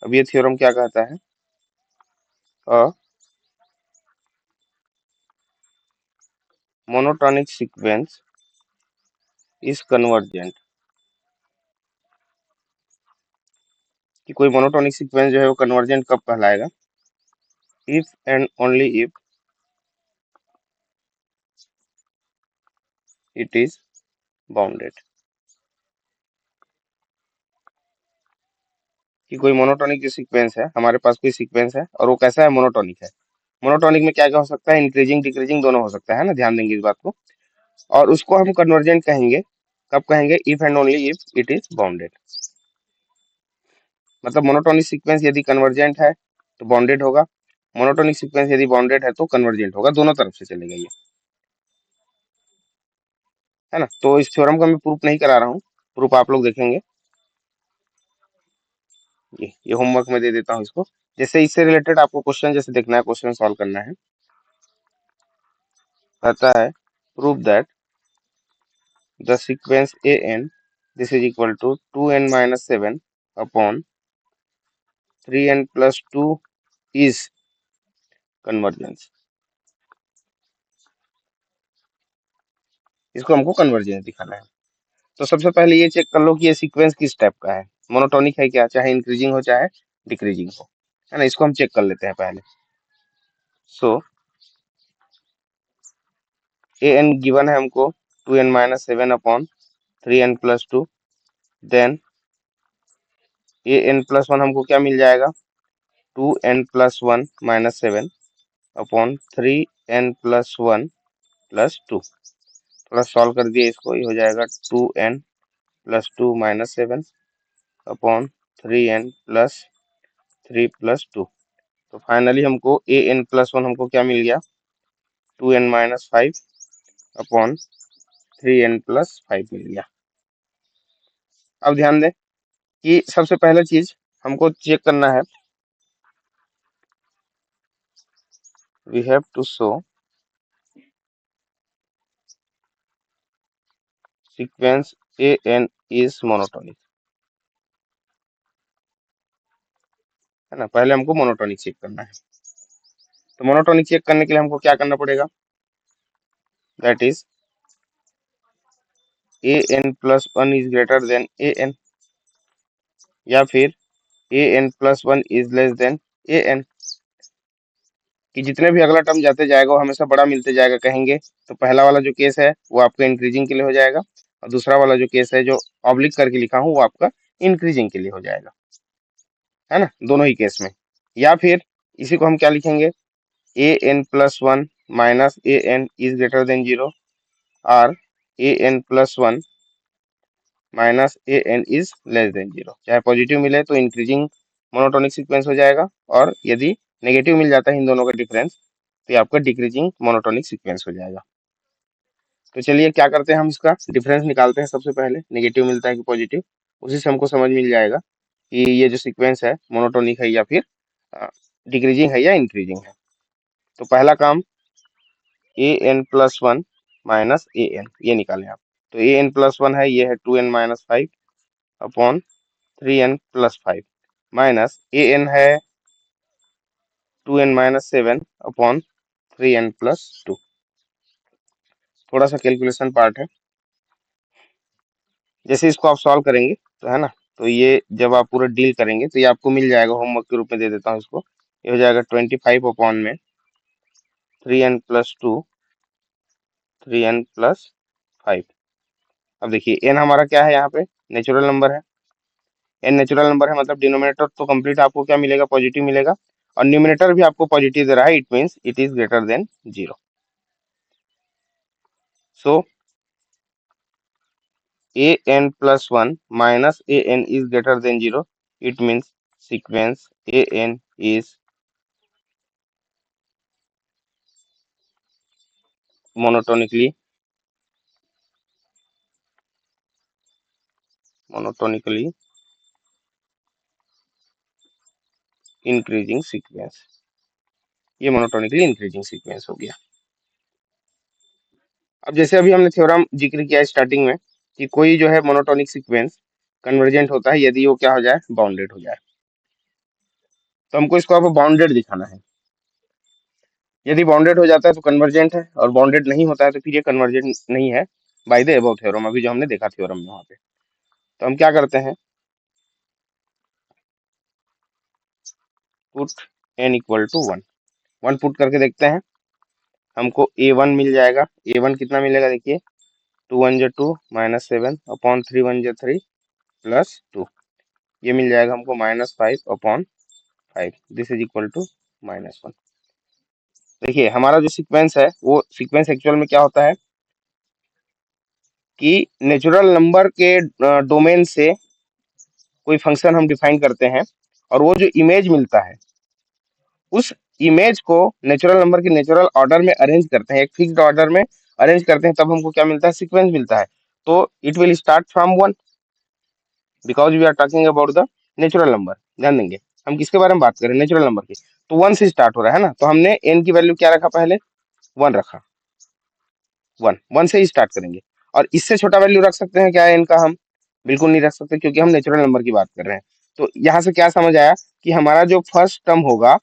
अब ये थ्योरम क्या कहता है? अ मोनोटॉनिक सीक्वेंस इज कन्वर्जेंट, कि कोई मोनोटॉनिक सीक्वेंस जो है वो कन्वर्जेंट कब कहलाएगा? If and only if it is bounded, कि कोई मोनोटॉनिक जो सीक्वेंस है, हमारे पास कोई सीक्वेंस है और वो कैसा है? मोनोटॉनिक है। मोनोटॉनिक में क्या क्या हो सकता है? इंक्रीजिंग डिक्रीजिंग दोनों हो सकता है ना, ध्यान देंगे इस बात को। और उसको हम कन्वर्जेंट कहेंगे, कब कहेंगे? If and only if it is bounded. मतलब मोनोटॉनिक सीक्वेंस यदि कन्वर्जेंट है तो बाउंडेड होगा, मोनोटॉनिक सीक्वेंस यदि बाउंडेड है तो कन्वर्जेंट होगा, दोनों तरफ से चलेगा ये, है ना। तो इस थ्योरम का मैं प्रूफ नहीं करा रहा हूँ, प्रूफ आप लोग देखेंगे। ये होमवर्क में दे देता हूँ इसको। जैसे इससे रिलेटेड आपको क्वेश्चन जैसे देखना है, क्वेश्चन सॉल्व करना है। कहता है prove that the sequence a n this is equal to 2n-7 upon 3n+2 is convergence. इसको हमको कन्वर्जेंस दिखाना है। तो सबसे पहले ये चेक कर लो कि ये सीक्वेंस किस टाइप का है, मोनोटॉनिक है क्या, चाहे इंक्रीजिंग हो चाहे डिक्रीजिंग हो, है ना। इसको हम चेक कर लेते हैं पहले। सो ए एन गिवन है हमको 2n-7 upon 3n+2, then an+1 हमको क्या मिल जाएगा? 2n+1-7 upon 3n+1+2। थोड़ा सॉल्व कर दिए इसको, ये हो जाएगा 2n+2-7 अपॉन 3n+3+2। तो फाइनली हमको an+1 हमको क्या मिल गया? 2n-5 अपॉन 3n+5 मिल गया। अब ध्यान दें कि सबसे पहले चीज हमको चेक करना है, we have to show sequence an is monotonic, है ना। पहले हमको मोनोटोनिक चेक करना है। तो मोनोटोनिक चेक करने के लिए हमको क्या करना पड़ेगा? That is an+1 is greater then an, या फिर an+1 is less then an, कि जितने भी अगला टर्म जाते जाएगा वो हमेशा बड़ा मिलते जाएगा कहेंगे। तो पहला वाला जो केस है वो आपका इंक्रीजिंग के लिए हो जाएगा, और दूसरा वाला जो केस है जो ऑब्लिक करके लिखा हूँ वो आपका इंक्रीजिंग के लिए हो जाएगा, है ना, दोनों ही केस में। या फिर इसी को हम क्या लिखेंगे? an+1 minus an is greater then 0, और an+1 minus an is less then 0। चाहे पॉजिटिव मिले तो इंक्रीजिंग मोनोटोनिक सीक्वेंस हो जाएगा, और यदि नेगेटिव मिल जाता है इन दोनों का डिफरेंस तो ये आपका डिक्रीजिंग मोनोटोनिक सीक्वेंस हो जाएगा। तो चलिए क्या करते हैं, हम इसका डिफरेंस निकालते हैं। सबसे पहले नेगेटिव मिलता है कि पॉजिटिव, उसी से हमको समझ मिल जाएगा कि ये जो सीक्वेंस है मोनोटोनिक है या फिर डिक्रीजिंग है या इंक्रीजिंग है। तो पहला काम an+1 माइनस an ये निकालें आप। तो an+1 है, ये है 2n-5 upon 3n+5, minus an है 2n-7 अपॉन 3n+2। थोड़ा सा कैलकुलेशन पार्ट है, जैसे इसको आप सॉल्व करेंगे तो, है ना, तो ये जब आप पूरा डील करेंगे तो ये आपको मिल जाएगा। होमवर्क के रूप में दे देता हूँ इसको। ये हो जाएगा 25 अपॉन में 3n+2, 3n+5। अब देखिए n हमारा क्या है, यहाँ पे नेचुरल नंबर है। n नेचुरल नंबर है मतलब डिनोमिनेटर तो कंप्लीट आपको क्या मिलेगा? पॉजिटिव मिलेगा, और न्यूमिनेटर भी आपको पॉजिटिव दे रहा है, it means it is greater then 0। So an+1 minus an is greater than 0, it means sequence an is monotonically increasing sequence। ये मोनोटोनिकली इंक्रीजिंग सीक्वेंस हो गया। अब जैसे अभी हमने थ्योरम जिक्र किया स्टार्टिंग में कि कोई जो है मोनोटोनिक सीक्वेंस कन्वर्जेंट होता है यदि वो क्या हो जाए? बाउंडेड हो जाए। तो हमको इसको अब बाउंडेड दिखाना है। यदि बाउंडेड हो जाता है तो कन्वर्जेंट है, और बाउंडेड नहीं होता है तो फिर ये कन्वर्जेंट नहीं है बाय द अबव थ्योरम, अभी जो हमने देखा थ्योरम में वहां पे। तो हम क्या करते हैं, put n equal to 1, 1 put करके देखते हैं, हमको a1 मिल जाएगा। a1 कितना मिलेगा देखिए, 2 1 जो 2 -7 अपॉन 3 1 जो 3 प्लस 2, ये मिल जाएगा हमको -5 upon 5, this is equal to -1। देखिए हमारा जो सीक्वेंस है वो सीक्वेंस एक्चुअल में क्या होता है कि नेचुरल नंबर के डोमेन से कोई फंक्शन हम डिफाइन करते हैं, और वो जो इमेज मिलता है उस इमेज को नेचुरल नंबर के नेचुरल ऑर्डर में अरेंज करते हैं, एक फिक्स्ड ऑर्डर में अरेंज करते हैं, तब हमको क्या मिलता है, सीक्वेंस मिलता है। तो it will start from 1 because we are talking about the natural number. ध्यान देंगे हम किसके बारे में बात करें, नेचुरल नंबर की, तो 1 से स्टार्ट हो रहा है ना, तो हमने n की वैल्यू क्या रखा, पहले 1 रखा, 1 से ही स्टार्ट करेंगे। और इससे छोटा वैल्यू रख सकते हैं क्या n का, हम बिल्कुल नहीं रख सकते क्योंकि हम नेचुरल नंबर की बात कर रहे हैं। तो यहाँ से क्या समझ आया कि हमारा जो फर्स्ट टर्म होगा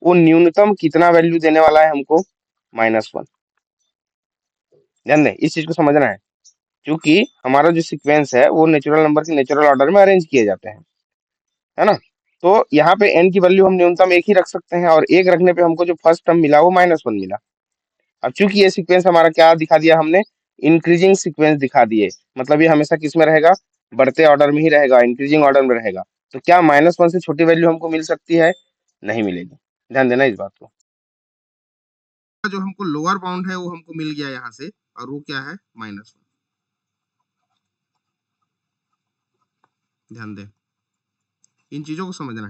वो न्यूनतम कितना वैल्यू देने वाला है हमको, -1। ध्यान दें, इस चीज को समझना है, क्योंकि हमारा जो सीक्वेंस है वो नेचुरल नंबर के नेचुरल ऑर्डर में अरेंज किए जाते हैं, है ना। तो यहाँ पे n की वैल्यू हम न्यूनतम एक ही रख सकते हैं, और एक रखने पे हमको जो फर्स्ट टर्म मिला वो -1 मिला। अब चूंकि ये सीक्वेंस हमारा क्या दिखा दिया हमने, इंक्रीजिंग सीक्वेंस दिखा दिए, मतलब ये हमेशा किस में रहेगा, बढ़ते ऑर्डर में ही रहेगा, इंक्रीजिंग ऑर्डर में रहेगा। तो क्या -1 से छोटी वैल्यू हमको मिल सकती है, नहीं मिलेगी। ध्यान देना इस बात को। जो हमको लोअर बाउंड है वो हमको मिल गया यहाँ से, और वो क्या है, -1। ध्यान दें, इन चीजों को समझना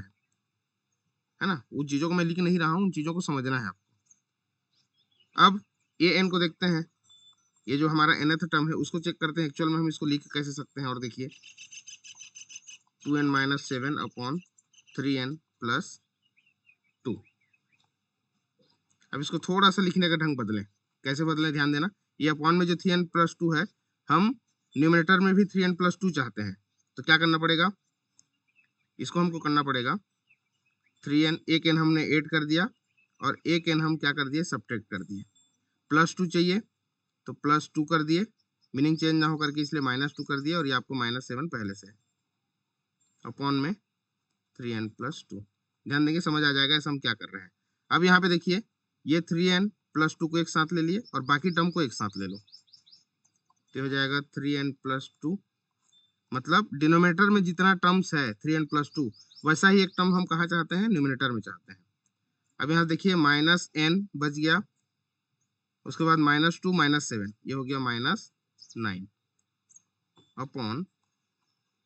है ना, उन चीजों को मैं लिख नहीं रहा हूँ, उन चीजों को समझना है आपको। अब an को देखते हैं, ये जो हमारा nth टर्म है उसको चेक करते हैं एक्चुअल में हम इसको लिख कैसे सकते हैं। और देखिए 2n - 7 अपॉन 3n प्लस 2। अब इसको थोड़ा सा लिखने का ढंग बदलें, कैसे बदलें, ध्यान देना। ये अपॉन में जो 3n प्लस 2 है, हम न्यूमरेटर में भी 3n प्लस 2 चाहते हैं, तो क्या करना पड़ेगा, इसको हमको करना पड़ेगा 3n, एक n हमने ऐड कर दिया और एक n हम क्या कर दिए, सब्ट्रैक्ट कर दिए। +2 चाहिए तो +2 कर दिए, मीनिंग चेंज ना होकर के इसलिए -2 कर दिया, और ये आपको -7 पहले से अपॉन में 3n प्लस 2। ध्यान देंगे, समझ आ जाएगा ऐसा हम क्या कर रहे हैं। अब यहाँ पे देखिए, ये 3n प्लस 2 को एक साथ ले लिए और बाकी टर्म को एक साथ ले लो, तो हो जाएगा 3n प्लस 2। मतलब डिनोमिनेटर में जितना टर्म्स है 3n प्लस 2, वैसा ही एक टर्म हम कहाँ चाहते हैं, न्यूमिनेटर में चाहते हैं। अब यहाँ देखिए -n बच गया, उसके बाद -2 -7, ये हो गया -9 अपॉन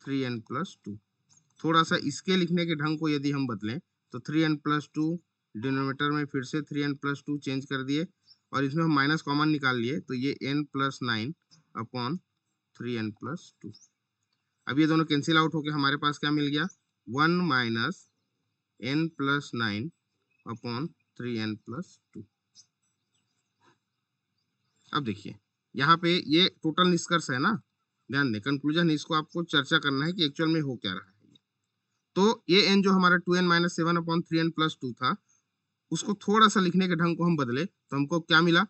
3n प्लस 2। थोड़ा सा इसके लिखने के ढंग को यदि हम बदलें तो 3n प्लस 2 डिनोमिनेटर में फिर से 3n प्लस 2 चेंज कर दिए, और इसमें हम माइनस कॉमन निकाल लिए, तो ये n plus 9 upon 3n plus 2। अब ये दोनों कैंसिल आउट होके हमारे पास क्या मिल गया, 1 minus n plus 9 upon 3n plus 2। अब देखिए यहाँ पे ये टोटल निष्कर्ष है ना, ध्यान दें, कंक्लूजन, इसको आपको चर्चा करना है कि एक्चुअल में हो क्या रहा है। तो ये n जो हमारा 2n - 7 अपॉन 3n प्लस 2 था, उसको थोड़ा सा लिखने के ढंग को हम बदले तो हमको क्या मिला,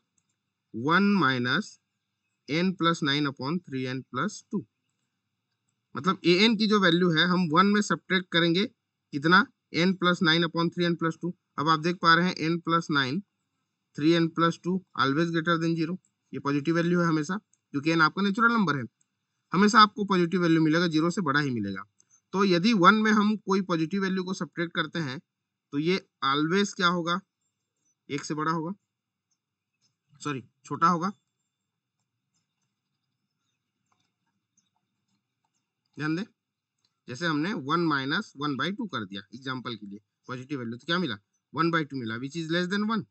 1 minus n plus 9 upon 3n plus 2। मतलब an की जो वैल्यू है हम 1 में सब्ट्रैक्ट करेंगे कितना, n plus 9 upon 3n plus 2। अब आप देख पा रहे हैं n plus 9 3n plus 2 always greater than 0, ये पॉजिटिव वैल्यू है हमेशा, क्योंकि n आपका नेचुरल नंबर है, हमेशा आपको पॉजिटिव वैल्यू मिलेगा, 0 से बड़ा ही मिलेगा। तो यदि 1 में हम कोई पॉजिटिव वैल्यू को सब्ट्रैक्ट करते हैं तो ये ऑलवेज क्या होगा, 1 से बड़ा होगा, सॉरी छोटा होगा। ध्यान दें, जैसे हमने 1 माइनस 1/2 कर दिया एग्जाम्पल के लिए पॉजिटिव वैल्यू, तो क्या मिला, 1/2 मिला, विच इज लेस देन 1।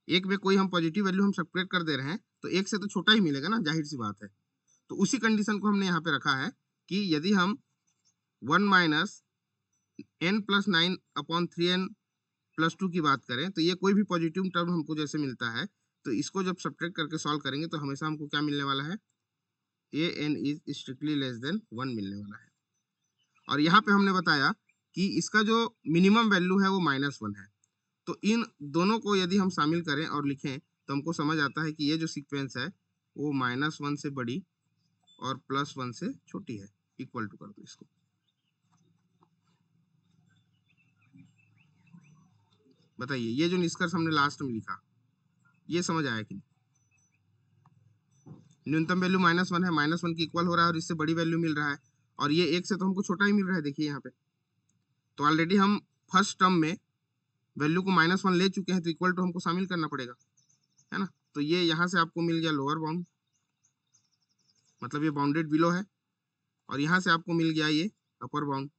एक में कोई हम पॉजिटिव वैल्यू हम सब्ट्रैक्ट कर दे रहे हैं तो एक से तो छोटा ही मिलेगा ना, जाहिर सी बात है। तो उसी कंडीशन को हमने यहाँ पे रखा है कि यदि हम 1 minus n plus 9 upon 3n plus 2 की बात करें, तो ये कोई भी पॉजिटिव टर्म हमको जैसे मिलता है, तो इसको जब सब्ट्रैक्ट करके सॉल्व करेंगे तो हमेशा हमको क्या मिलने वाला है, an is strictly less than 1 मिलने वाला है। और यहाँ पे हमने बताया कि इसका जो मिनिमम वैल्यू है वो -1 है। तो इन दोनों को यदि हम शामिल करें और लिखें तो हमको समझ आता है कि ये जो सीक्वेंस है वो -1 से बड़ी और +1 से छोटी है। इक्वल टू कर दो इसको। बताइए ये जो निष्कर्ष हमने लास्ट में लिखा ये समझ आया कि नहीं? न्यूनतम वैल्यू -1 है, -1 की इक्वल हो रहा है और इससे बड़ी वैल्यू मिल रहा है, और ये 1 से तो हमको छोटा ही मिल रहा है। देखिए यहाँ पे तो ऑलरेडी हम फर्स्ट टर्म में वैल्यू को -1 ले चुके हैं, तो इक्वल टू हमको शामिल करना पड़ेगा, है ना। तो ये यहाँ से आपको मिल गया लोअर बाउंड, मतलब ये बाउंडेड बिलो है, और यहाँ से आपको मिल गया ये अपर बाउंड,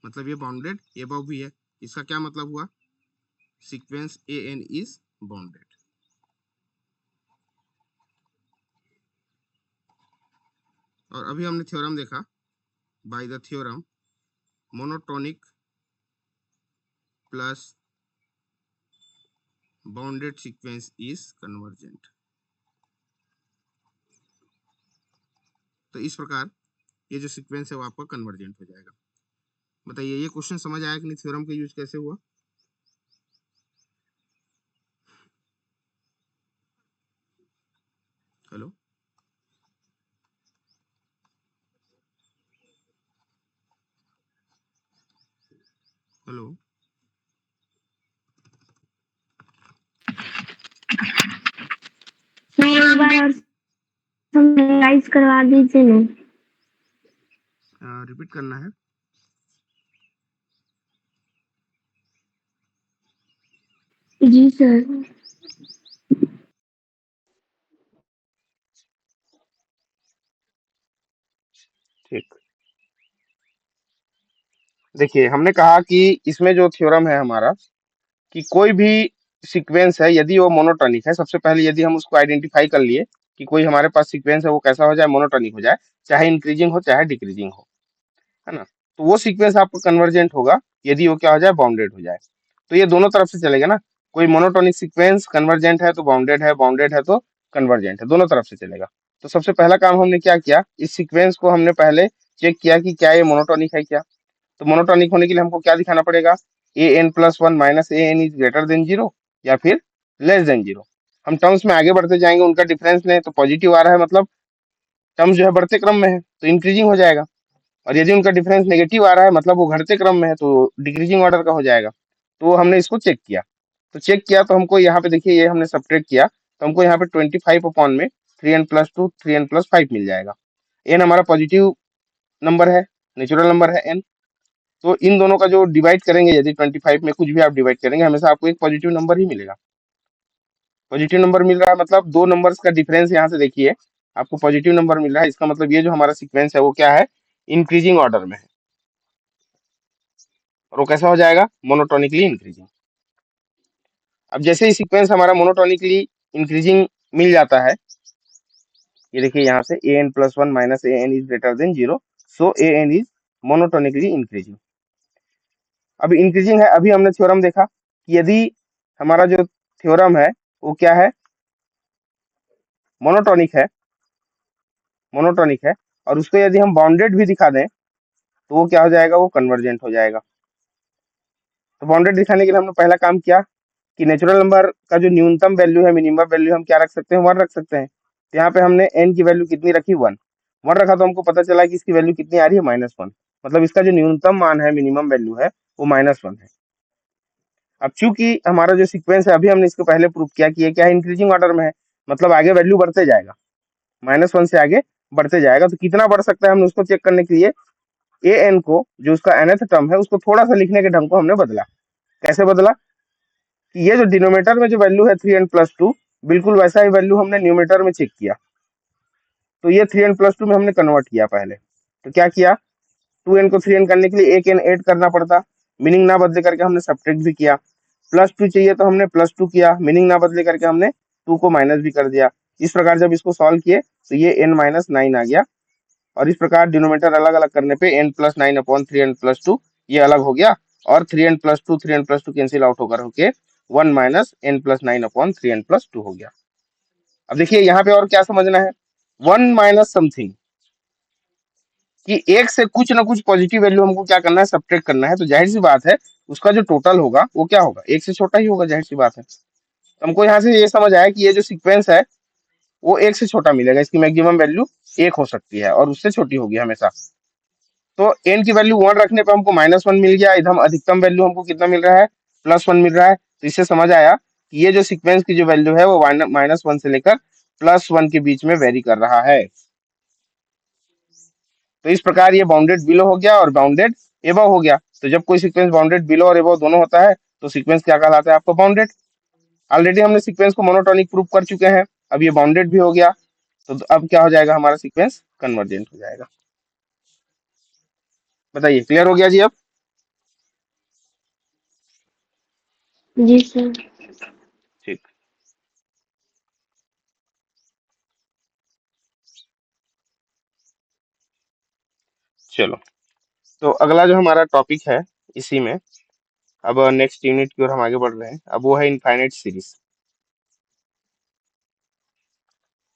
मतलब ये बाउंडेड एबव भी है। इसका क्या मतलब हुआ? Sequence AN is bounded. और अभी हमने थ्योरम देखा, by the theorem monotonic plus bounded sequence is convergent. तो इस प्रकार ये जो सीक्वेंस है वो आपका कन्वर्जेंट हो जाएगा। बताइए ये क्वेश्चन समझ आया कि नहीं? थ्योरम का यूज कैसे हुआ? हेलो हेलो एक बार और समराइज करवा दीजिए ना। रिपीट करना है। जी सर। ठीक, देखिए हमने कहा कि इसमें जो थ्योरम है हमारा कि कोई भी सीक्वेंस है यदि वो मोनोटॉनिक है, सबसे पहले यदि हम उसको आइडेंटिफाई कर लिए कि कोई हमारे पास सीक्वेंस है वो कैसा हो जाए, मोनोटॉनिक हो जाए, चाहे इंक्रीजिंग हो चाहे डिक्रीजिंग हो, है ना। तो वो सीक्वेंस आपको कन्वर्जेंट होगा यदि वो क्या हो जाए, बाउंडेड हो जाए। तो ये दोनों तरफ से चलेगा ना, कोई मोनोटोनिक सीक्वेंस कन्वर्जेंट है तो बाउंडेड है, बाउंडेड है तो कन्वर्जेंट है, दोनों तरफ से चलेगा। तो सबसे पहला काम हमने क्या किया, इस सीक्वेंस को हमने पहले चेक किया कि क्या ये मोनोटोनिक है क्या। तो मोनोटोनिक होने के लिए हमको क्या दिखाना पड़ेगा, an+1 minus an is greater then 0 या फिर लेस देन 0। हम टर्म्स में आगे बढ़ते जाएंगे, उनका डिफरेंस लें तो पॉजिटिव आ रहा है, मतलब टर्म जो है बढ़ते क्रम में है तो इंक्रीजिंग हो जाएगा, और यदि उनका डिफरेंस नेगेटिव आ रहा है मतलब वो घटते क्रम में है तो डिक्रीजिंग ऑर्डर का हो जाएगा। तो हमने इसको चेक किया, तो चेक किया तो हमको यहाँ पे देखिए ये हमने सब्ट्रैक्ट किया तो हमको यहाँ पे 25 अपॉन में 3n+2 3n+5 मिल जाएगा। एन हमारा पॉजिटिव नंबर है, नेचुरल नंबर है एन। तो इन दोनों का जो डिवाइड करेंगे, यदि 25 में कुछ भी आप डिवाइड करेंगे हमेशा आपको एक पॉजिटिव नंबर ही मिलेगा। पॉजिटिव नंबर मिल रहा है मतलब दो नंबर्स का डिफरेंस यहाँ से देखिए आपको पॉजिटिव नंबर मिल रहा है, इसका मतलब ये जो हमारा सीक्वेंस है वो क्या है, इंक्रीजिंग ऑर्डर में है, और वो कैसा हो जाएगा, मोनोटोनिकली इंक्रीजिंग। अब जैसे ही सीक्वेंस हमारा मोनोटोनिकली इंक्रीजिंग मिल जाता है, ये देखिए यहाँ से an+1 minus an is greater then 0, so an is monotonically increasing. अब इंक्रीजिंग है, अभी हमने थ्योरम देखा कि यदि हमारा जो थ्योरम है वो क्या है, मोनोटोनिक है, मोनोटोनिक है, और उसको यदि हम बाउंडेड भी दिखा दें तो वो क्या हो जाएगा, वो कन्वर्जेंट हो जाएगा। तो बाउंडेड दिखाने के लिए हमने पहला काम किया कि नेचुरल नंबर का जो न्यूनतम वैल्यू है, मिनिमम वैल्यू हम क्या रख सकते हैं, 1 रख सकते हैं। तो यहाँ पे हमने n की वैल्यू कितनी रखी, 1 1 रखा, तो हमको पता चला कि इसकी वैल्यू कितनी आ रही है, -1, मतलब इसका जो न्यूनतम मान है, मिनिमम वैल्यू है वो -1 है। अब चूंकि हमारा जो सीक्वेंस है अभी हमने इसको पहले प्रूव किया कि ये क्या है, इंक्रीजिंग ऑर्डर में है, मतलब आगे वैल्यू बढ़ते जाएगा, -1 से आगे बढ़ते जाएगा। तो कितना बढ़ सकता है हमने उसको चेक करने के लिए an को, जो उसका nth टर्म है, उसको थोड़ा सा लिखने के ढंग को हमने बदला। कैसे बदला कि ये जो डिनोमिनेटर में जो वैल्यू है 3n+2, बिल्कुल वैसा ही वैल्यू हमने न्यूमरेटर में चेक किया। तो ये 3n+2 में हमने कन्वर्ट किया पहले। तो क्या किया, 2n को 3n करने के लिए एक n ऐड करना पड़ता, मीनिंग ना बदले करके हमने सब्ट्रैक्ट भी किया। +2 चाहिए तो हमने +2 किया, मीनिंग ना बदले करके हमने 2 को माइनस भी कर दिया। इस प्रकार जब इसको सॉल्व किए तो ये n-9 आ गया, और इस प्रकार डिनोमिनेटर अलग अलग करने पे n+9 अपॉन 3n+2 ये अलग हो गया, और 3n+2 कैंसिल आउट होकर होके 1 माइनस n+9 अपॉन 3n+2 हो गया। अब देखिए यहाँ पे और क्या समझना है, 1 माइनस समथिंग, कि एक से कुछ ना कुछ पॉजिटिव वैल्यू हमको क्या करना है, सब्ट्रैक्ट करना है। तो जाहिर सी बात है उसका जो टोटल होगा वो क्या होगा, एक से छोटा ही होगा, जाहिर सी बात है। तो हमको यहाँ से ये समझ आया कि ये जो सीक्वेंस है वो एक से छोटा मिलेगा, इसकी मैक्सिमम वैल्यू एक हो सकती है और उससे छोटी होगी हमेशा। तो एन की वैल्यू 1 रखने पे हमको -1 मिल गया, इधर अधिकतम वैल्यू हमको कितना मिल रहा है, +1 मिल रहा है। तो इससे समझ आया कि ये जो सीक्वेंस की जो वैल्यू है वो -1 से लेकर +1 के बीच में वेरी कर रहा है। तो इस प्रकार ये बाउंडेड बिलो हो गया और बाउंडेड एबव हो गया। तो जब कोई सीक्वेंस बाउंडेड बिलो और एबव दोनों होता है तो सीक्वेंस क्या कहलाता है आपका, बाउंडेड। ऑलरेडी हमने सीक्वेंस को मोनोटोनिक प्रूव कर चुके हैं, अब ये बाउंडेड भी हो गया। तो अब क्या हो जाएगा, हमारा सीक्वेंस कन्वर्जेंट हो जाएगा। बताइए, क्लियर हो गया जी अब? जी सर। ठीक, चलो। तो अगला जो हमारा टॉपिक है इसी में, अब नेक्स्ट यूनिट की ओर हम आगे बढ़ रहे हैं। अब वो है इनफाइनाइट सीरीज।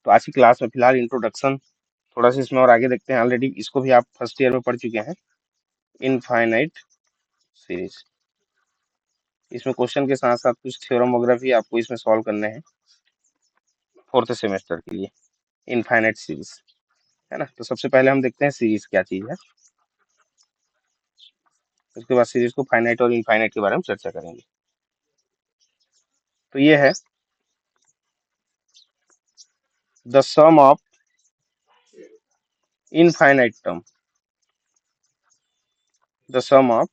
तो आज की क्लास में फिलहाल इंट्रोडक्शन थोड़ा सा इसमें और आगे देखते हैं। ऑलरेडी इसको भी आप फर्स्ट ईयर में पढ़ चुके हैं, इनफाइनाइट सीरीज। इसमें क्वेश्चन के साथ साथ कुछ थ्योरम वगैरह भी आपको इसमें सॉल्व करने हैं फोर्थ सेमेस्टर के लिए, इनफाइनाइट सीरीज, है ना। तो सबसे पहले हम देखते हैं सीरीज क्या चीज है, उसके बाद सीरीज को फाइनाइट और इनफाइनाइट के बारे में चर्चा करेंगे। तो ये है the sum of infinite term, the sum of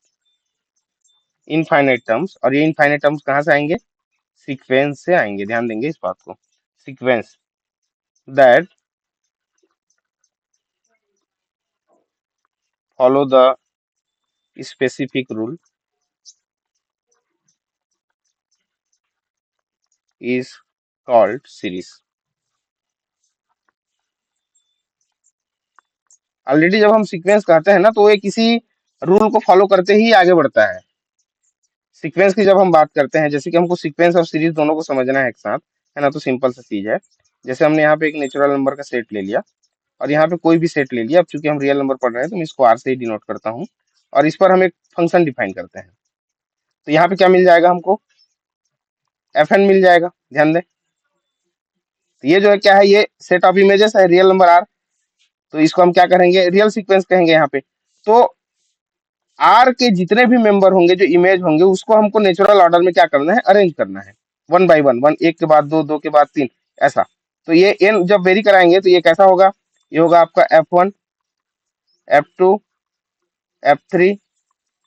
infinite terms. और ये इनफाइनाइट टर्म्स कहाँ से आएंगे, सीक्वेंस से आएंगे, ध्यान देंगे इस बात को। Sequence that follow the specific rule is called series. Already जब हम सीक्वेंस कहते हैं ना तो ये किसी रूल को फॉलो करते ही आगे बढ़ता है। सीक्वेंस की जब हम बात करते हैं, जैसे कि हमको सीक्वेंस और सीरीज दोनों को समझना है एक साथ, है ना, तो सिंपल सा चीज है। जैसे हमने यहाँ पे एक नेचुरल नंबर का सेट ले लिया और यहाँ पे कोई भी सेट ले लिया। अब चूंकि हम रियल नंबर पढ़ रहे हैं तो मैं इसको आर से ही डिनोट करता हूँ और इस पर हम एक फंक्शन डिफाइन करते हैं। तो यहाँ पे क्या मिल जाएगा हमको, एफ एन मिल जाएगा, ध्यान दें। तो ये जो है क्या है, ये सेट ऑफ इमेजेस है, रियल नंबर आर। तो इसको हम क्या करेंगे, रियल सीक्वेंस कहेंगे यहाँ पे। तो आर के जितने भी मेंबर होंगे, जो इमेज होंगे, उसको हमको नेचुरल ऑर्डर में क्या करना है, अरेंज करना है, वन बाई वन, वन एक के बाद दो, दो के बाद तीन, ऐसा। तो ये एन जब वेरी कराएंगे तो ये कैसा होगा, ये होगा आपका F1, F2, F3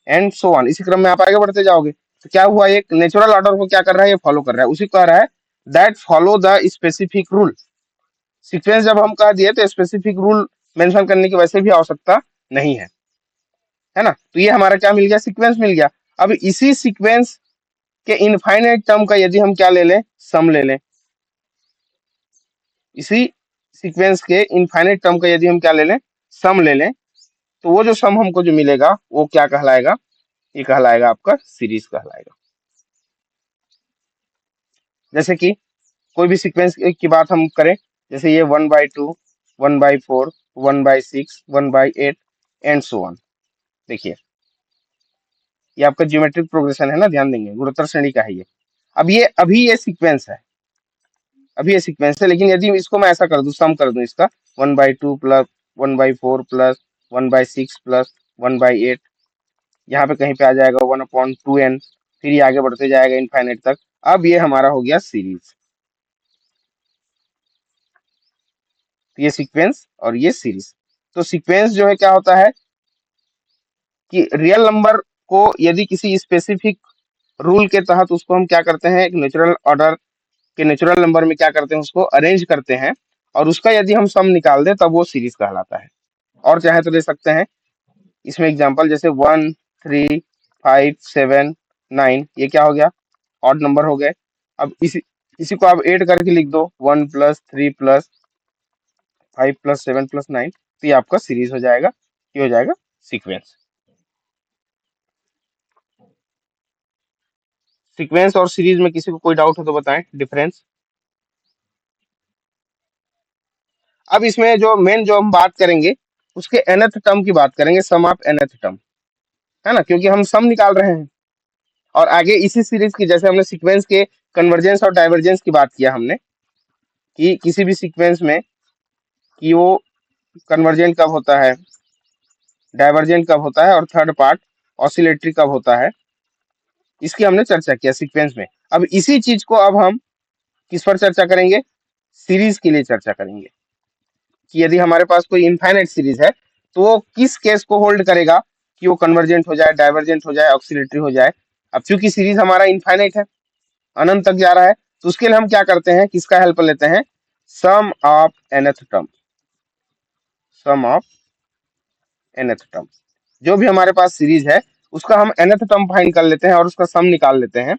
and so on. इसी क्रम में आप आगे बढ़ते जाओगे। तो क्या हुआ, एक नेचुरल ऑर्डर को क्या कर रहा है, ये फॉलो कर रहा है। उसी को कह रहा है that follow the specific rule. Sequence जब हम कह दिए तो स्पेसिफिक रूल मेंशन करने की वैसे भी आवश्यकता नहीं है ना। तो ये हमारा क्या मिल गया, सीक्वेंस मिल गया। अब इसी सीक्वेंस के इनफाइनाइट टर्म का यदि हम क्या ले लें, सम ले लें, इसी सीक्वेंस के इनफाइनाइट टर्म का यदि हम क्या ले लें, सम ले लें, तो वो जो सम हमको जो मिलेगा वो क्या कहलाएगा, ये कहलाएगा आपका सीरीज कहलाएगा। जैसे कि कोई भी सीक्वेंस की बात हम करें, जैसे ये 1/2, 1/4, 1/6, 1/8 एंड सो ऑन। देखिए ये आपका ज्योमेट्रिक प्रोग्रेशन है ना, ध्यान देंगे, गुणोत्तर श्रेणी का है ये। अब ये अभी ये सीक्वेंस है, अभी ये सीक्वेंस है, लेकिन यदि इसको मैं ऐसा कर दूं, सम कर दूं इसका, 1/2 प्लस 1/4 प्लस 1/6 प्लस 1/8, यहाँ पे कहीं पे आ जाएगा 1/2n, फिर ये आगे बढ़ते जाएगा इनफाइनाइट तक। अब ये हमारा हो गया सीरीज। तो ये सीक्वेंस और ये सीरीज। तो सीक्वेंस जो है क्या होता है कि रियल नंबर को यदि किसी स्पेसिफिक रूल के तहत उसको हम क्या करते हैं, एक नेचुरल ऑर्डर के नेचुरल नंबर में क्या करते हैं, उसको अरेंज करते हैं और उसका यदि हम सम निकाल दें तब वो सीरीज कहलाता है। और चाहे तो दे सकते हैं इसमें एग्जांपल, जैसे 1, 3, 5, 7, 9, ये क्या हो गया, ऑड नंबर हो गए। अब इसी इसी को आप ऐड करके लिख दो, 1+3+5+7+9, तो ये आपका सीरीज हो जाएगा, ये हो जाएगा सीक्वेंस। सीक्वेंस और सीरीज में किसी को कोई डाउट हो तो बताएं, डिफरेंस। अब इसमें जो मेन जो हम बात करेंगे उसके nth टर्म की बात करेंगे, सम ऑफ nth टर्म, है ना, क्योंकि हम सम निकाल रहे हैं। और आगे इसी सीरीज की, जैसे हमने सीक्वेंस के कन्वर्जेंस और डाइवर्जेंस की बात किया हमने, कि किसी भी सीक्वेंस में कि वो कन्वर्जेंट कब होता है, डाइवर्जेंट कब होता है, और थर्ड पार्ट ऑसिलेटरी कब होता है, इसकी हमने चर्चा किया सीक्वेंस में। अब इसी चीज को अब हम किस पर चर्चा करेंगे, सीरीज के लिए चर्चा करेंगे, कि यदि हमारे पास कोई इनफाइनाइट सीरीज है तो वो किस केस को होल्ड करेगा, कि वो कन्वर्जेंट हो जाए, डाइवर्जेंट हो जाए, ऑक्सीलेटरी हो जाए। अब चूंकि सीरीज हमारा इनफाइनाइट है, अनंत तक जा रहा है, तो उसके लिए हम क्या करते हैं, किसका हेल्प लेते हैं, sum of nth term, sum of nth term. जो भी हमारे पास सीरीज है उसका हम nth टर्म फाइंड कर लेते हैं और उसका सम निकाल लेते हैं।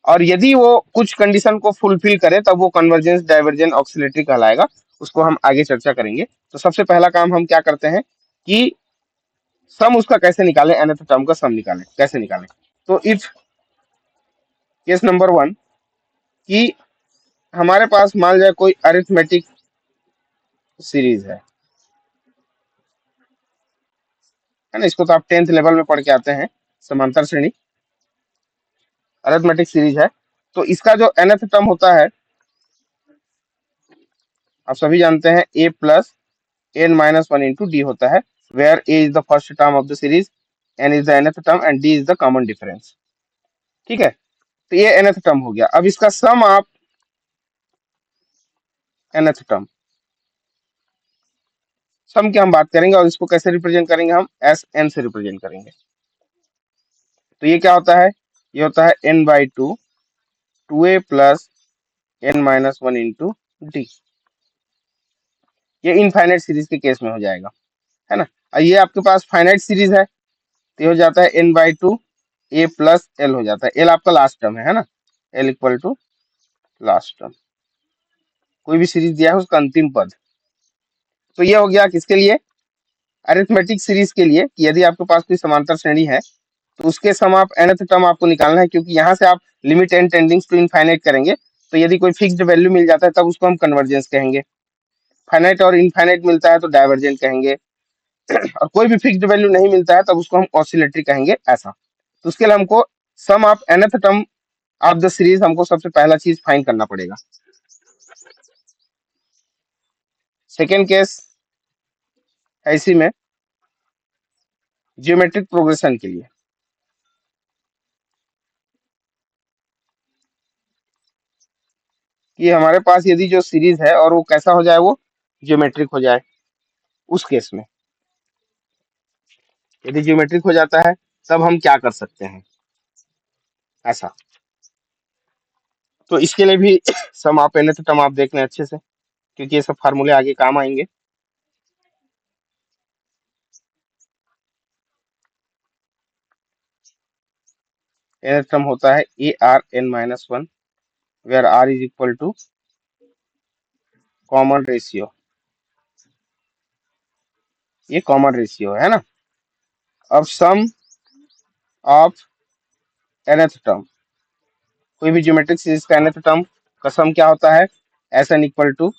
और यदि वो कुछ कंडीशन को फुलफिल करे तब वो कन्वर्जेंस, डाइवर्जेंस, ऑक्सीलेटरी कहलाएगा। उसको हम आगे चर्चा करेंगे। तो सबसे पहला काम हम क्या करते हैं कि सम उसका कैसे निकालें, nth टर्म का सम निकालें, कैसे निकालें। तो इफ केस नंबर 1 कि हमारे पास मान जाए कोई अरिथमेटिक सीरीज है ना, इसको तो आप 10th लेवल में पढ़ के आते हैं, समांतर श्रेणी अरिथमेटिक सीरीज है। तो इसका जो nth टर्म होता है, आप सभी जानते हैं, a plus n minus one into d होता है, where a is the first term of the series, n is the nth term and d is the common difference. ठीक है, तो ये nth टर्म हो गया। अब इसका सम ऑफ nth टर्म, सम की हम बात करेंगे और इसको कैसे रिप्रेजेंट करेंगे, हम एस एन से रिप्रेजेंट करेंगे। तो ये क्या होता है, ये होता है n/2 2a plus n minus one into D. ये इनफाइनाइट सीरीज के केस में हो जाएगा, है ना। और ये आपके पास फाइनाइट सीरीज है, तो ये हो जाता है n/2 a प्लस एल हो जाता है, एल आपका लास्ट टर्म है ना, l equal to last term, कोई भी सीरीज दिया है उसका अंतिम पद। तो ये हो गया किसके लिए, अरिथमेटिक सीरीज के लिए, कि यदि आपके पास कोई समांतर श्रेणी है तो उसके सम ऑफ nth टर्म आपको निकालना है, क्योंकि यहाँ से आप limit n tendings to infinite करेंगे। तो यदि कोई फिक्स्ड वैल्यू मिल जाता है तब उसको हम कन्वर्जेंस कहेंगे, फाइनाइट और इनफाइनाइट मिलता है तो डाइवर्जेंट कहेंगे, और कोई भी फिक्स्ड वैल्यू नहीं मिलता है तब उसको हम ऑसिलेटरी कहेंगे, ऐसा। तो उसके लिए हमको sum of nth term of the series हमको सबसे पहला चीज फाइंड करना पड़ेगा। सेकेंड केस है इसी में जियोमेट्रिक प्रोग्रेशन के लिए, कि हमारे पास यदि जो सीरीज है और वो कैसा हो जाए, वो जियोमेट्रिक हो जाए। उस केस में यदि जियोमेट्रिक हो जाता है तब हम क्या कर सकते हैं, ऐसा। तो इसके लिए भी सम ऑफ nth टर्म आप देख लें अच्छे से, क्योंकि ये सब फार्मूले आगे काम आएंगे। nth टर्म होता है a r n minus one, where r is equal to common ratio, ये कॉमन रेशियो है ना। अब सम ऑफ nth टर्म, कोई भी ज्योमेट्रिक सीरीज का nth टर्म का सम क्या होता है, एस एन इक्वल टू,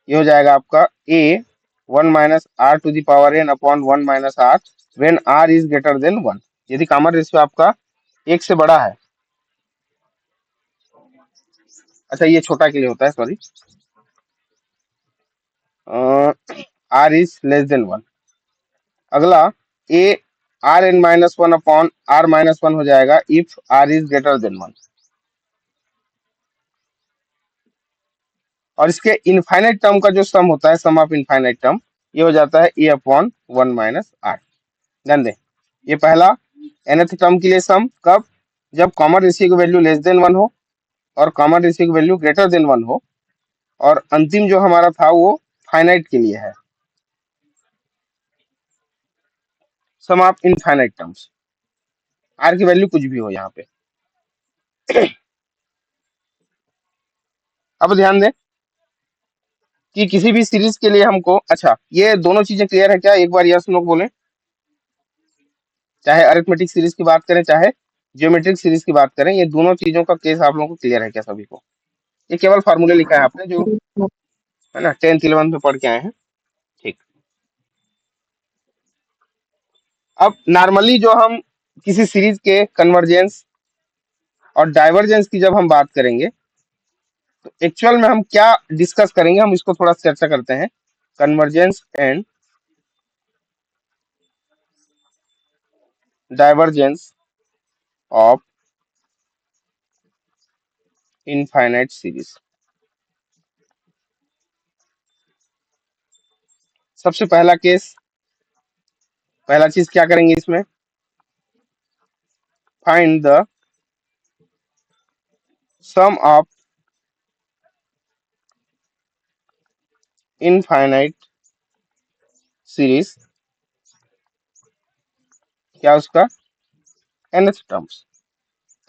ये हो जाएगा आपका ए 1 - r⁴ upon 1 - r when r is greater than 1, यदि कॉमन रेशियो आपका एक से बड़ा है। अच्छा, ये छोटा के लिए होता है, sorry, r is less than 1। अगला a r n minus one upon r minus one हो जाएगा if r is greater than 1। और इसके इनफाइनाइट टर्म का जो सम होता है, सम ऑफ इनफाइनाइट टर्म, ये हो जाता है ए अपॉन 1 - r। ध्यान दें, ये पहला nth टर्म के लिए सम कब, जब कॉमन रेशियो की वैल्यू लेस देन 1 हो और कॉमन रेशियो की वैल्यू ग्रेटर देन 1 हो। और अंतिम जो हमारा था वो फाइनाइट के लिए है, सम ऑफ इनफाइनाइट टर्म्स, आर की वैल्यू कुछ भी हो यहाँ पे। अब ध्यान दें कि किसी भी सीरीज के लिए हमको, अच्छा ये दोनों चीजें क्लियर है क्या, एक बार यस नो बोले, चाहे अरिथमेटिक सीरीज की बात करें चाहे ज्योमेट्रिक सीरीज की बात करें, ये दोनों चीजों का केस आप लोगों को क्लियर है क्या सभी को। ये केवल फार्मूले लिखा है आपने, जो है ना 10th 11th में पढ़ के आए हैं, ठीक। अब नॉर्मली जो हम किसी सीरीज के कन्वर्जेंस और डाइवर्जेंस की जब हम बात करेंगे तो एक्चुअल में हम क्या डिस्कस करेंगे, हम इसको थोड़ा चर्चा करते हैं। Convergence and divergence of infinite series. सबसे पहला केस, पहला चीज क्या करेंगे इसमें, find the sum of infinite series, क्या उसका nth टर्म्स,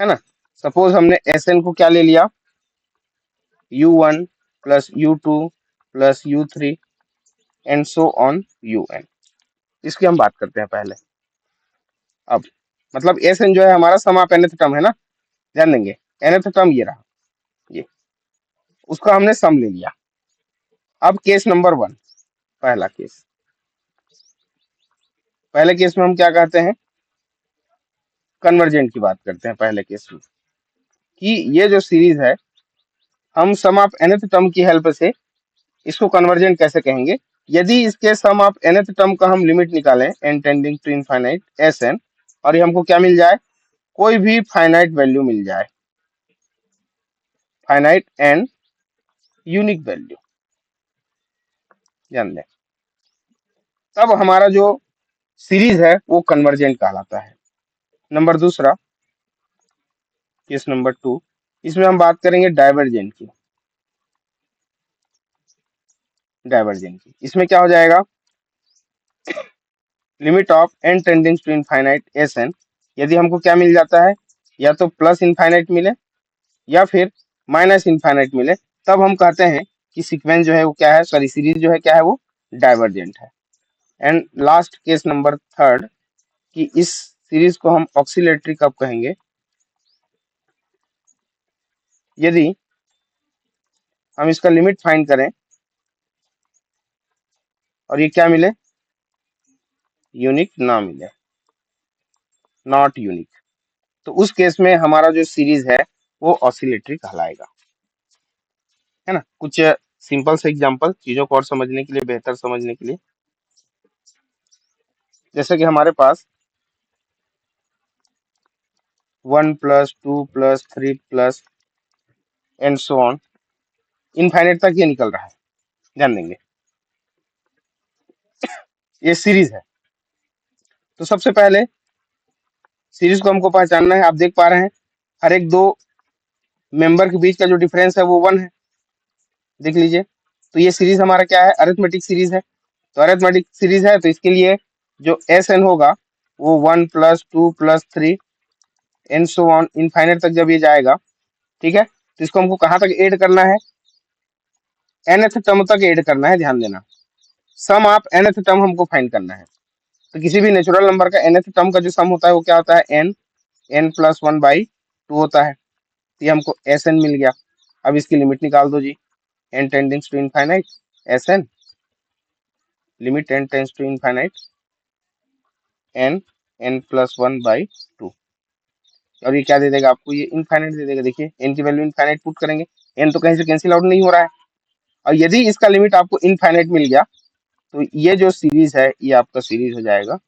है ना। सपोज हमने Sn को क्या ले लिया, u1 plus u2 plus u3 and so on un। इसकी हम बात करते हैं पहले। अब मतलब Sn जो है हमारा सम ऑफ nth टर्म है ना, ध्यान देंगे nth टर्म ये रहा, ये उसका हमने सम ले लिया। अब केस नंबर 1, पहला केस, पहले केस में हम क्या कहते हैं, कन्वर्जेंट की बात करते हैं पहले केस में, कि ये जो सीरीज है हम सम ऑफ nth टर्म की हेल्प से इसको कन्वर्जेंट कैसे कहेंगे। यदि इसके सम ऑफ nth टर्म का हम लिमिट निकालें n tending to infinite Sn, और ये हमको क्या मिल जाए, कोई भी फाइनाइट वैल्यू मिल जाए, फाइनाइट एंड यूनिक वैल्यू, ध्यान दें, तब हमारा जो सीरीज है वो कन्वर्जेंट कहलाता है। नंबर दूसरा, केस नंबर 2, इसमें हम बात करेंगे डाइवर्जेंट की। डाइवर्जेंट की इसमें क्या हो जाएगा, limit of n tending to infinite Sn, यदि हमको क्या मिल जाता है, या तो प्लस इनफाइनाइट मिले या फिर माइनस इनफाइनाइट मिले, तब हम कहते हैं कि सीक्वेंस जो है वो क्या है, सॉरी सीरीज जो है क्या है, वो डाइवर्जेंट है। एंड लास्ट केस नंबर 3, कि इस सीरीज को हम ऑक्सीलेटरी कब कहेंगे, यदि हम इसका लिमिट फाइंड करें और ये क्या मिले, यूनिक ना मिले, नॉट यूनिक, तो उस केस में हमारा जो सीरीज है वो ऑसिलेटरी कहलाएगा, है ना। कुछ सिंपल से एग्जांपल चीजों को और समझने के लिए, बेहतर समझने के लिए, जैसे कि हमारे पास 1 plus 2 plus 3 plus and so on infinite तक ये निकल रहा है, ध्यान देंगे ये सीरीज है। तो सबसे पहले सीरीज को हमको पहचानना है। आप देख पा रहे हैं हर एक दो मेंबर के बीच का जो डिफरेंस है वो 1 है, देख लीजिए। तो ये सीरीज हमारा क्या है, अरिथमेटिक सीरीज है। तो अरिथमेटिक सीरीज है तो इसके लिए जो Sn होगा वो 1 plus 2 plus 3 and so on infinite तक जब ये जाएगा, ठीक है, तो इसको हमको कहाँ तक ऐड करना है, nth टर्म तक ऐड करना है, ध्यान देना। सम ऑफ nth टर्म हमको फाइंड करना है। तो किसी भी नेचुरल नंबर का nth टर्म का जो सम होता है वो क्या होता है, n प्लस 1/2 होता है। तो ये हमको Sn मिल गया। अब इसकी लिमिट निकाल दो जी, n tendings to infinite Sn, limit n tends to infinite n plus 1/2, और ये क्या दे देगा आपको, ये इनफाइनाइट दे देगा। देखिए n की वैल्यू इनफाइनाइट पुट करेंगे, n तो कहीं से कैंसिल आउट नहीं हो रहा है, और यदि इसका लिमिट आपको इनफाइनाइट मिल गया तो ये जो सीरीज है ये आपका सीरीज हो जाएगा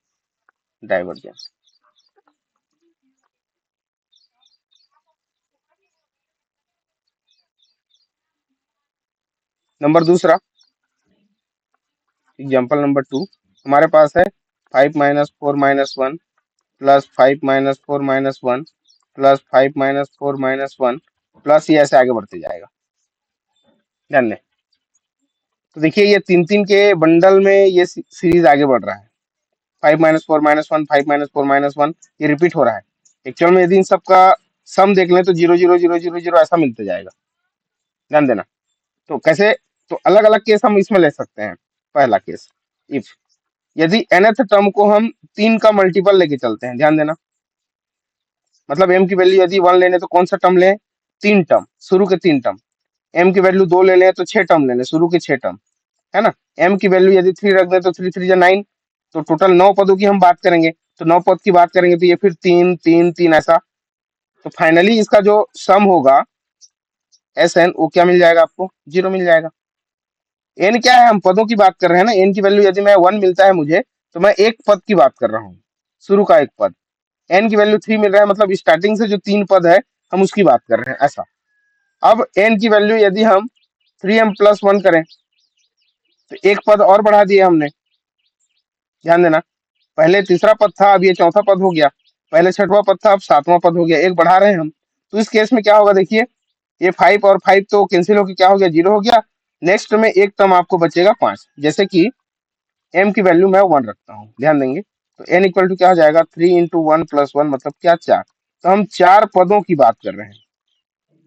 डाइवर्जेंट। नंबर दूसरा, एग्जाम्पल नंबर 2, हमारे पास है 5 minus 4 minus 1 plus 5 minus 4 minus 1 plus 5 minus 4 minus 1 plus, ये ऐसे आगे बढ़ते जाएगा, ध्यान दें। तो देखिए ये तीन तीन के बंडल में ये सीरीज आगे बढ़ रहा है, 5 माइनस 4 माइनस 1, 5 माइनस 4 माइनस 1, ये रिपीट हो रहा है। एक्चुअल में यदि इन सबका सम देख लें तो 0 0 0 0 0 ऐसा मिलते जाएगा, ध्यान देना। तो कैसे, तो अलग अलग केस हम इसमें ले सकते हैं। पहला केस, इफ यदि nth टर्म को हम 3 का मल्टीपल लेके चलते हैं, ध्यान देना, मतलब m की वैल्यू यदि 1 लेने तो कौन सा टर्म लें, 3 टर्म, शुरू के 3 टर्म। m की वैल्यू 2 ले लें तो 6 टर्म ले लें, शुरू के 6 टर्म, है ना। m की वैल्यू यदि 3 रख दें तो 3 3 9, तो टोटल 9 पदों की हम बात करेंगे, तो 9 पद की बात करेंगे तो ये फिर 3 3 3 ऐसा। तो फाइनली इसका जो सम होगा एस एन, वो क्या मिल जाएगा आपको? 0 मिल जाएगा। एन क्या है? हम पदों की बात कर रहे हैं ना। एन की वैल्यू यदि मैं 1 मिलता है मुझे, तो मैं एक पद की बात कर रहा हूँ, शुरू का एक पद। एन की वैल्यू 3 मिल रहा है, मतलब स्टार्टिंग से जो 3 पद है हम उसकी बात कर रहे हैं, ऐसा। अब एन की वैल्यू यदि हम 3m+1 करें, तो एक पद और बढ़ा दिया हमने। ध्यान देना, पहले तीसरा पद था, अब ये चौथा पद हो गया। पहले छठवां पद था, अब सातवां पद हो गया, एक बढ़ा रहे हैं हम। तो इस केस में क्या होगा देखिए, ये 5 और 5 तो कैंसिल होकर क्या हो गया? 0 हो गया। नेक्स्ट में एक टर्म आपको बचेगा 5, जैसे कि m की वैल्यू मैं 1 रखता हूँ, ध्यान देंगे। तो n इक्वल टू क्या हो जाएगा? 3 × 1 + 1, मतलब क्या? 4। तो हम 4 पदों की बात कर रहे हैं,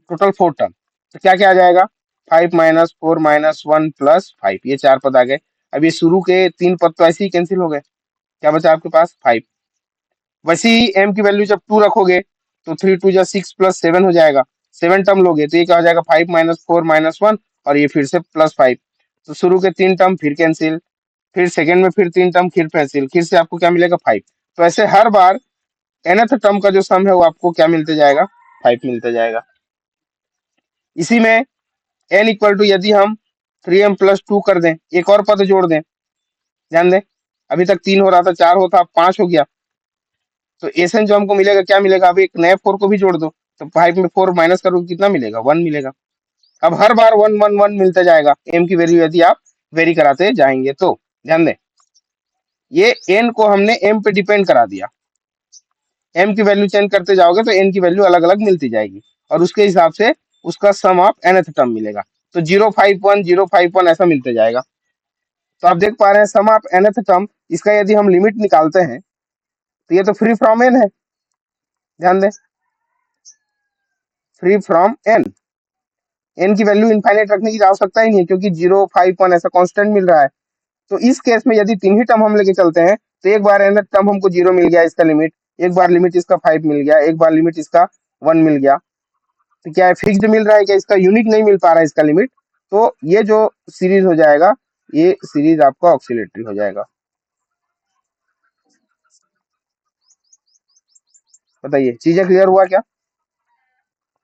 टोटल 4 टर्म। तो क्या क्या आ जाएगा? 5 - 4 - 1 + 5, ये 4 पद आ गए। अब ये शुरू के 3 पद तो ऐसे ही कैंसिल हो गए, क्या बचा आपके पास? 5। वैसे ही m की वैल्यू जब 2 रखोगे, तो 3 × 2 = 6 + 7 हो जाएगा। 7 टर्म लोगे तो ये क्या हो जाएगा? 5 - 4 - 1, और ये फिर से +5। तो शुरू के 3 टर्म फिर कैंसिल, फिर सेकंड में फिर 3 टर्म फिर कैंसिल, फिर से आपको क्या मिलेगा? 5। तो ऐसे हर बार nth टर्म का जो सम है वो आपको क्या मिलते जाएगा? 5 मिलते जाएगा। इसी में n इक्वल टू यदि हम 3m+2 कर दें, एक और पद जोड़ दें, ध्यान दें, अभी तक 3 हो रहा था, 4 होता, अब 5 हो गया। तो एसएन जो हमको मिलेगा, क्या मिलेगा? अब एक नए 4 को भी जोड़ दो, तो 5 में 4 माइनस करो, कितना मिलेगा? 1 मिलेगा। अब हर बार 1 1 1 मिलता जाएगा, m की वैल्यू यदि आप वेरी कराते जाएंगे तो। ध्यान दें, ये n को हमने m पे डिपेंड करा दिया। m की वैल्यू चेंज करते जाओगे तो n की वैल्यू अलग अलग मिलती जाएगी, और उसके हिसाब से उसका सम ऑफ nth टर्म मिलेगा। तो 051 051 ऐसा मिलते जाएगा। तो आप देख पा रहे हैं सम ऑफ nth टर्म, इसका यदि हम लिमिट निकालते हैं तो ये तो फ्री फ्रॉम n है। ध्यान दें, फ्री फ्रॉम n। n की वैल्यू इनफाइनाइट रखने की आवश्यकता ही नहीं है, क्योंकि 051 ऐसा कांस्टेंट मिल रहा है। तो इस केस में यदि 3 ही टर्म हम लेके चलते हैं, तो एक बार nth टर्म हमको 0 मिल गया इसका लिमिट, एक बार लिमिट इसका 5 मिल गया, एक बार लिमिट इसका 1 मिल गया। तो क्या है, फिक्स्ड मिल रहा है क्या? इसका यूनिक नहीं मिल पा रहा है इसका लिमिट। तो ये जो सीरीज हो जाएगा, ये सीरीज आपका ऑक्सीलेटरी हो जाएगा। बताइए, चीजें क्लियर हुआ क्या?